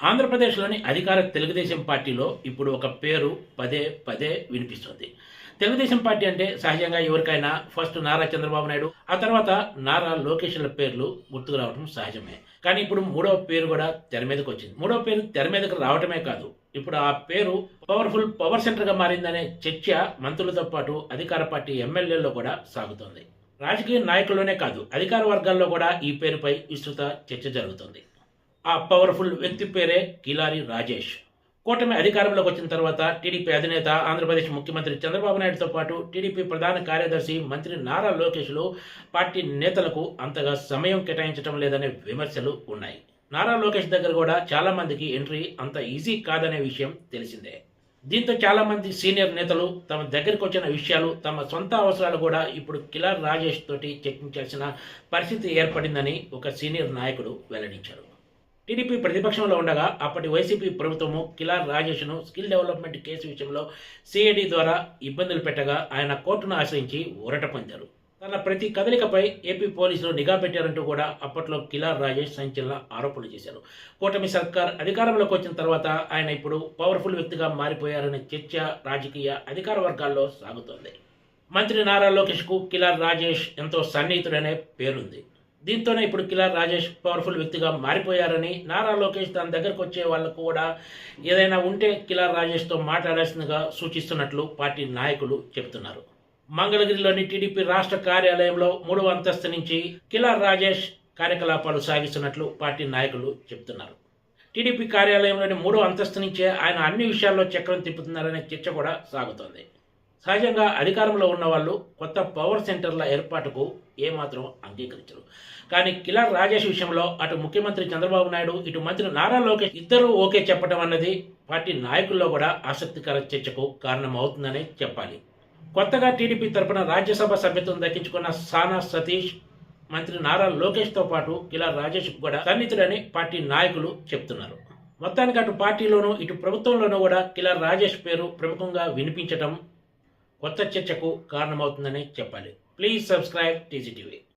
ఆంధ్రప్రదేశ్‌లోని అధికార తెలుగుదేశం పార్టీలో ఇప్పుడు ఒక పేరు పదే పదే వినిపిస్తుంది. తెలుగుదేశం పార్టీ అంటే సహజంగా ఎవరికైనా ఫస్ట్ నారా చంద్రబాబు నాయుడు, ఆ తర్వాత నారా లోకేష్‌ల పేర్లు గుర్తుకు రావడం సహజమే. కానీ ఇప్పుడు మూడవ పేరు కూడా తెర మీదకొచ్చింది. మూడవ పేరు తెర మీదకు రావటమే కాదు, ఇప్పుడు ఆ పేరు పవర్ సెంటర్‌గా మారిందనే చర్చ మంత్రులతో పాటు అధికార పార్టీ ఎమ్మెల్యేల్లో కూడా సాగుతోంది. రాజకీయ నాయకుల్లోనే కాదు, అధికార వర్గాల్లో కూడా ఈ పేరుపై విస్తృత చర్చ జరుగుతుంది. ఆ పవర్ఫుల్ వ్యక్తి పేరే కిలారి రాజేష్. కూటమి అధికారంలోకి వచ్చిన తర్వాత టీడీపీ అధినేత, ఆంధ్రప్రదేశ్ ముఖ్యమంత్రి చంద్రబాబు నాయుడుతో పాటు టీడీపీ ప్రధాన కార్యదర్శి మంత్రి నారా లోకేష్లు పార్టీ నేతలకు అంతగా సమయం కేటాయించడం లేదనే విమర్శలు ఉన్నాయి. నారా లోకేష్ దగ్గర కూడా చాలా మందికి ఎంట్రీ అంత ఈజీ కాదనే విషయం తెలిసిందే. దీంతో చాలా మంది సీనియర్ నేతలు తమ దగ్గరికి వచ్చిన విషయాలు, తమ సొంత అవసరాలు కూడా ఇప్పుడు కిలారి రాజేష్ తోటి చర్చించాల్సిన పరిస్థితి ఏర్పడిందని ఒక సీనియర్ నాయకుడు వెల్లడించారు. టీడీపీ ప్రతిపక్షంలో ఉండగా అప్పటి వైసీపీ ప్రభుత్వము కిలారి రాజేష్ను స్కిల్ డెవలప్మెంట్ కేసు విషయంలో సిఐడి ద్వారా ఇబ్బందులు పెట్టగా ఆయన కోర్టును ఆశ్రయించి ఊరట పొందారు. తన ప్రతి కదలికపై ఏపీ పోలీసులు నిఘా పెట్టారంటూ కూడా అప్పట్లో కిలారి రాజేష్ సంచలన ఆరోపణలు చేశారు. కూటమి సర్కార్ అధికారంలోకి వచ్చిన తర్వాత ఆయన ఇప్పుడు పవర్ఫుల్ వ్యక్తిగా మారిపోయారనే చర్చ రాజకీయ అధికార వర్గాల్లో సాగుతోంది. మంత్రి నారా లోకేష్కు కిలారి రాజేష్ ఎంతో సన్నిహితుడనే పేరుంది. దీంతోనే ఇప్పుడు కిలారి రాజేష్ పవర్ఫుల్ వ్యక్తిగా మారిపోయారని, నారా లోకేష్ తన దగ్గరకు వచ్చే వాళ్ళకు కూడా ఏదైనా ఉంటే కిలారి రాజేష్తో మాట్లాడాల్సిందిగా సూచిస్తున్నట్లు పార్టీ నాయకులు చెబుతున్నారు. మంగళగిరిలోని టీడీపీ రాష్ట్ర కార్యాలయంలో 3వ అంతస్తు నుంచి కిలారి రాజేష్ కార్యకలాపాలు సాగిస్తున్నట్లు పార్టీ నాయకులు చెబుతున్నారు. టీడీపీ కార్యాలయంలోని 3వ అంతస్తు నుంచే ఆయన అన్ని విషయాల్లో చక్రం తిప్పుతున్నారనే చర్చ కూడా సాగుతోంది. సహజంగా అధికారంలో ఉన్న వాళ్ళు కొత్త పవర్ సెంటర్ల ఏర్పాటుకు ఏమాత్రం అంగీకరించరు. కానీ కిలారి రాజేష్ విషయంలో అటు ముఖ్యమంత్రి చంద్రబాబు నాయుడు, ఇటు మంత్రి నారా లోకేష్ ఇద్దరూ ఓకే చెప్పడం అన్నది పార్టీ నాయకుల్లో కూడా ఆసక్తికర చర్చకు కారణమవుతుందనే చెప్పాలి. కొత్తగా టీడీపీ తరపున రాజ్యసభ సభ్యత్వం దక్కించుకున్న సానా సతీష్ మంత్రి నారా లోకేష్తో పాటు కిలారి రాజేష్ కూడా సన్నిహితుడని పార్టీ నాయకులు చెప్తున్నారు. మొత్తానికి అటు పార్టీలోనూ ఇటు ప్రభుత్వంలోనూ కూడా కిలారి రాజేష్ పేరు ప్రముఖంగా వినిపించడం కొత్త చర్చకు కారణమవుతుందని చెప్పాలి. Please subscribe TGTV.